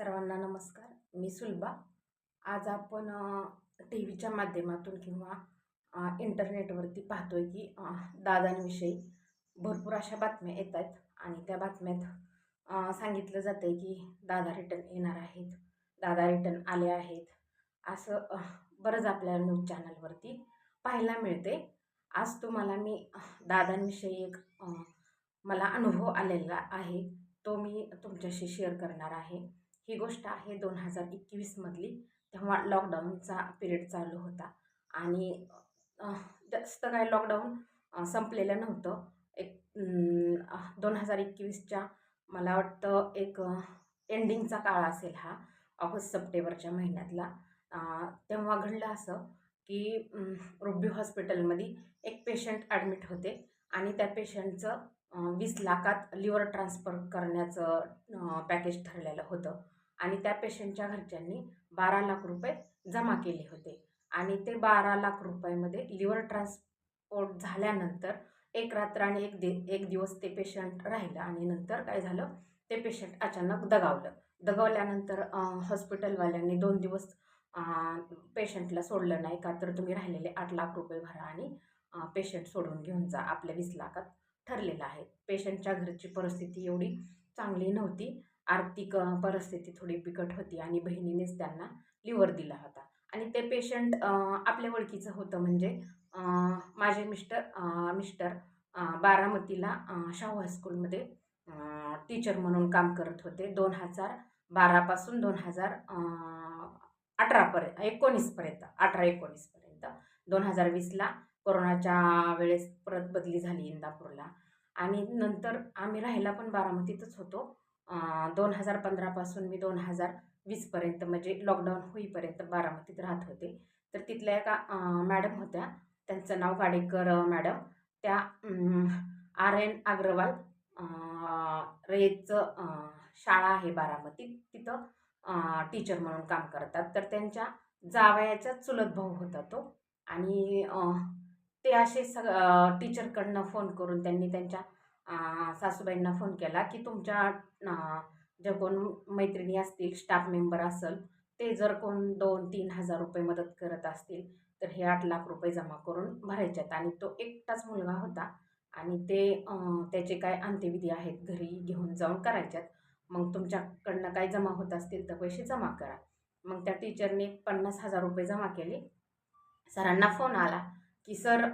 सर्वांना नमस्कार. मी सुलभा. आज आपण टी व्हीच्या माध्यमातून किंवा इंटरनेटवरती पाहतोय की दादांविषयी भरपूर अशा बातम्या येत आहेत आणि त्या बातम्यात सांगितलं जातं आहे की दादा रिटर्न येणार आहेत, दादा रिटर्न आले आहेत, असं बरंच आपल्या न्यूज चॅनलवरती पाहायला मिळते. आज तुम्हाला मी दादांविषयी एक मला अनुभव आलेला आहे, तो मी तुमच्याशी शेअर करणार आहे. ही गोष्ट आहे 2021मधली. तेव्हा लॉकडाऊनचा पिरियड चालू होता आणि अ, जास्त काय लॉकडाऊन संपलेलं नव्हतं. एक 2021च्या मला वाटतं एक एंडिंगचा काळ असेल हा, ऑगस्ट सप्टेंबरच्या महिन्यातला. तेव्हा घडलं असं की रुबी हॉस्पिटलमध्ये एक पेशंट ॲडमिट होते आणि त्या पेशंटचं 20 लाखात लिव्हर ट्रान्सफर करण्याचं पॅकेज ठरलेलं होतं आणि त्या पेशंटच्या घरच्यांनी 12 लाख रुपये जमा केले होते आणि ते 12 लाख रुपयामध्ये लिव्हर ट्रान्सपोर्ट झाल्यानंतर एक रात्र आणि एक दिवस ते पेशंट राहिलं आणि नंतर काय झालं, ते पेशंट अचानक दगावलं. दगावल्यानंतर हॉस्पिटलवाल्यांनी 2 दिवस पेशंटला सोडलं नाही, का तर तुम्ही राहिलेले 8 लाख रुपये भरा आणि पेशंट सोडून घेऊन जा, आपल्या 20 लाखात ठरलेलं आहे. पेशंटच्या घरची परिस्थिती एवढी चांगली नव्हती, आर्थिक परिस्थिती थोडी बिकट होती आणि बहिणीनेच त्यांना लिव्हर दिला होता आणि ते पेशंट आपल्या ओळखीचं होतं. म्हणजे माझे मिस्टर बारामतीला शाहू हायस्कूलमध्ये टीचर म्हणून काम करत होते. 2012 पासून 2018पर्यंत 19पर्यंत 18-19पर्यंत. 2020ला कोरोनाच्या वेळेस परत बदली झाली इंदापूरला आणि नंतर आम्ही राहायला पण बारामतीतच होतो. 2015 पासून मी 2020पर्यंत म्हणजे लॉकडाऊन होईपर्यंत बारामतीत राहत होते. तर तिथल्या एका मॅडम होत्या, त्यांचं नाव गाडेकर मॅडम. त्या RN अग्रवाल रयतचं शाळा आहे बारामतीत, तिथं टीचर म्हणून काम करतात. तर त्यांच्या जावयाचा चुलत भाऊ होता तो आणि ते असे टीचरकडनं फोन करून त्यांनी त्यांच्या सासूबाईंना फोन केला की तुमच्या ज्या कोण मैत्रिणी असतील, स्टाफ मेंबर असेल, ते जर कोण 2-3 हजार रुपये मदत करत असतील तर हे 8 लाख रुपये जमा करून भरायचे आहेत. आणि तो एकटाच मुलगा होता आणि त्याचे काय अंत्यविधी आहेत घरी घेऊन जाऊन करायच्यात. मग तुमच्याकडनं काय जमा होत असतील तर पैसे जमा करा. मग त्या टीचरने 50,000 रुपये जमा केले. सरांना फोन आला की सर,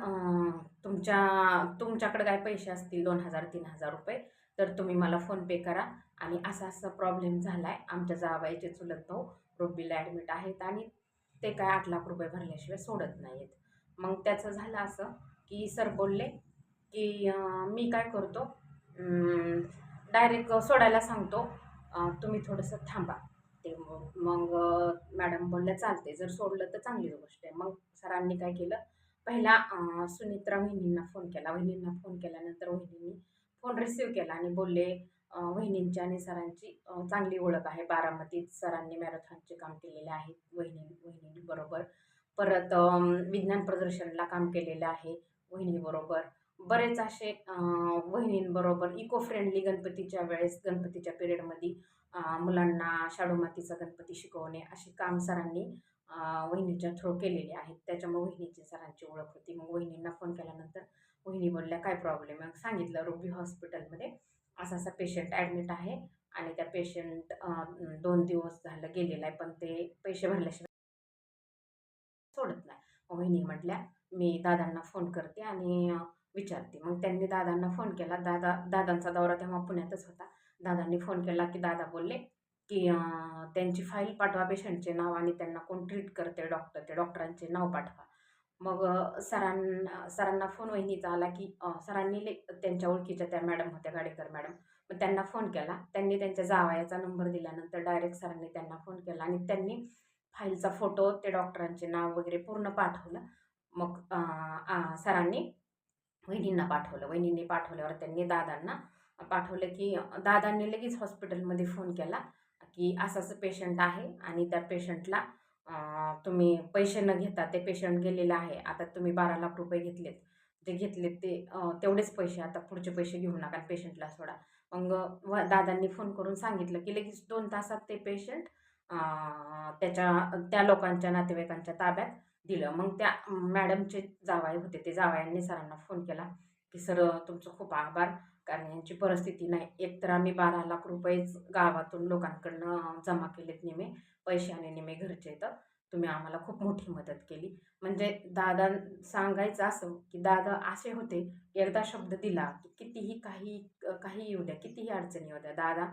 तुमच्याकडे काय पैसे असतील 2,000-3,000 रुपये तर तुम्ही मला फोनपे करा आणि असा असा प्रॉब्लेम झाला आहे, आमच्या जावयाचे चुलत भाऊ रुबीला ॲडमिट आहेत आणि ते काय 8 लाख रुपये भरल्याशिवाय सोडत नाही आहेत. मग त्याचं झालं असं की सर बोलले की मी काय करतो, डायरेक्ट सोडायला सांगतो, तुम्ही थोडंसं थांबा. ते मग मॅडम बोलल्या चालते, जर सोडलं तर चांगलीच गोष्ट आहे. मग सरांनी काय केलं, पहिला सुनित्रा वहिनींना फोन केल्यानंतर वहिनींनी फोन रिसीव केला आणि बोलले वहिनींची आणि सरांची चांगली ओळख आहे बारामतीत, सरांनी मॅरेथॉनचे काम केलेले आहेत वहिनींबरोबर. परत विज्ञान प्रदर्शनला काम केलेलं आहे वहिनीबरोबर. बरेच असे वहिनींबरोबर इको फ्रेंडली गणपतीच्या वेळेस, गणपतीच्या पिरियडमध्ये मुलांना शाडू मातीचा गणपती शिकवणे, असे काम सरांनी वहिनीच्या थ्रू केलेले आहेत. त्याच्यामुळे वहिनीची सरांची ओळख होती. मग वहिनींना फोन केल्यानंतर वहिनी बोलल्या काय प्रॉब्लेम आहे, सांगितलं रुबी हॉस्पिटलमध्ये असा असा पेशंट ॲडमिट आहे आणि त्या पेशंट 2 दिवस झालं गेलेला आहे, पण ते पैसे भरल्याशिवाय सोडत नाही. मग वहिनी म्हटल्या मी दादांना फोन करते आणि विचारते. मग त्यांनी दादांना फोन केला. दादांचा दौरा तेव्हा पुण्यातच होता. दादांनी फोन केला की दादा बोलले की त्यांची फाईल पाठवा, पेशंटचे नाव आणि त्यांना कोण ट्रीट करते डॉक्टर, ते डॉक्टरांचे नाव पाठवा. मग सरांना फोन वहिनीचा आला की सरांनी त्यांच्या ओळखीच्या त्या मॅडम होत्या, गाडेकर मॅडम. मग त्यांना फोन केला. त्यांनी त्यांच्या जावयाचा नंबर दिल्यानंतर डायरेक्ट सरांनी त्यांना फोन केला आणि त्यांनी फाईलचा फोटो, ते डॉक्टरांचे नाव वगैरे पूर्ण पाठवलं. मग सरांनी वहिनींना पाठवलं. वहिनींनी पाठवल्यावर त्यांनी दादांना पाठवलं की दादांनी लगेच हॉस्पिटलमध्ये फोन केला की असं असं पेशंट आहे आणि त्या पेशंटला तुम्ही पैसे न घेता, ते पेशंट गेलेलं आहे, आता तुम्ही 12 लाख रुपये घेतलेत, जे घेतलेत ते तेवढेच पैसे, आता पुढचे पैसे घेऊ नका, पेशंटला सोडा. मग दादांनी फोन करून सांगितलं की लगेच 2 तासात ते पेशंट त्या लोकांच्या नातेवाईकांच्या ताब्यात दिलं. मग त्या मॅडमचे जावई होते, ते जावयांनी सरांना फोन केला की "सर, तुमचं खूप आभार, कारण यांची परिस्थिती नाही. एकतर आम्ही 12 लाख रुपयेच गावातून लोकांकडनं जमा केलेत निमे पैसे आणि निमे घरचे, तर तुम्ही आम्हाला खूप मोठी मदत केली." म्हणजे दादा सांगायचं असं की दादा असे होते, एकदा शब्द दिला की कितीही काही येऊ द्या, कितीही अडचणी येऊ द्या, दादा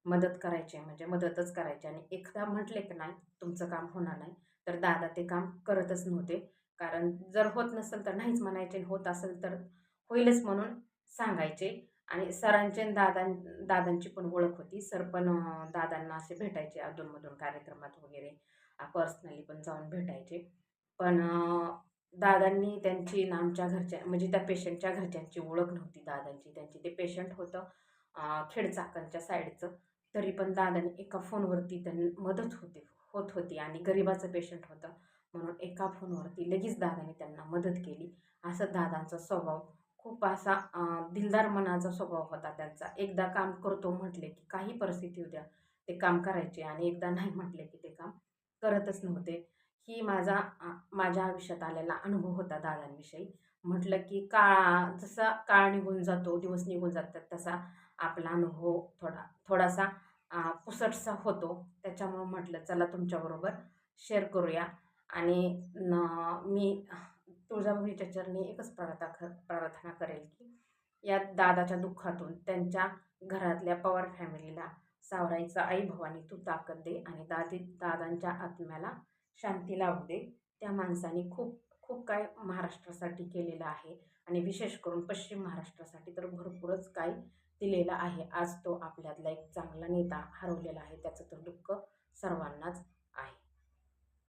मदत करायचे म्हणजे मदतच करायचे. आणि एकदा म्हटले की नाही तुमचं काम होणार नाही, तर दादा ते काम करतच नव्हते. कारण जर होत नसेल तर नाहीच म्हणायचे, होत असेल तर होईलच म्हणून सांगायचे. आणि सरांची आणि दादांची पण ओळख होती. सर पण दादांना असे भेटायचे अधूनमधून कार्यक्रमात वगैरे, पर्सनली पण जाऊन भेटायचे. पण दादांनी त्यांची ना आमच्या घरच्या म्हणजे त्या पेशंटच्या घरच्यांची ओळख नव्हती दादांची. त्यांची ते पेशंट होतं खेडचाकणच्या साईडचं. तरी पण दादांनी एका फोनवरती मदत होत होती आणि गरिबाचं पेशंट होतं म्हणून एका फोनवरती लगेच दादांनी त्यांना मदत केली. असं दादांचा स्वभाव खूप असा दिलदार मनाचा स्वभाव होता त्यांचा. एकदा काम करतो म्हटले की काही परिस्थिती होऊ द्या, ते काम करायचे आणि एकदा नाही म्हटले की ते काम करतच नव्हते. ही माझ्या आयुष्यात आलेला अनुभव होता दादांविषयी. म्हटलं की जसा काळ निघून जातो, दिवस निघून जातात, तसा आपला अनुभव थोडासा पुसटसा होतो. त्याच्यामुळं म्हटलं चला तुमच्याबरोबर शेअर करूया. आणि मी तुळजाभवानीच्या चरणी एकच प्रार्थना करेल की या दादाच्या दुःखातून त्यांच्या घरातल्या पवार फॅमिलीला सावरायचं आई भवानी तू ताकद दे आणि दादांच्या आत्म्याला शांती लाभू दे. त्या माणसाने खूप खूप काय महाराष्ट्रासाठी केलेलं आहे आणि विशेष करून पश्चिम महाराष्ट्रासाठी तर भरपूरच काही दिलेलं आहे. आज तो आपल्यातला एक चांगला नेता हरवलेला आहे. त्याचं तर दुःख सर्वांनाच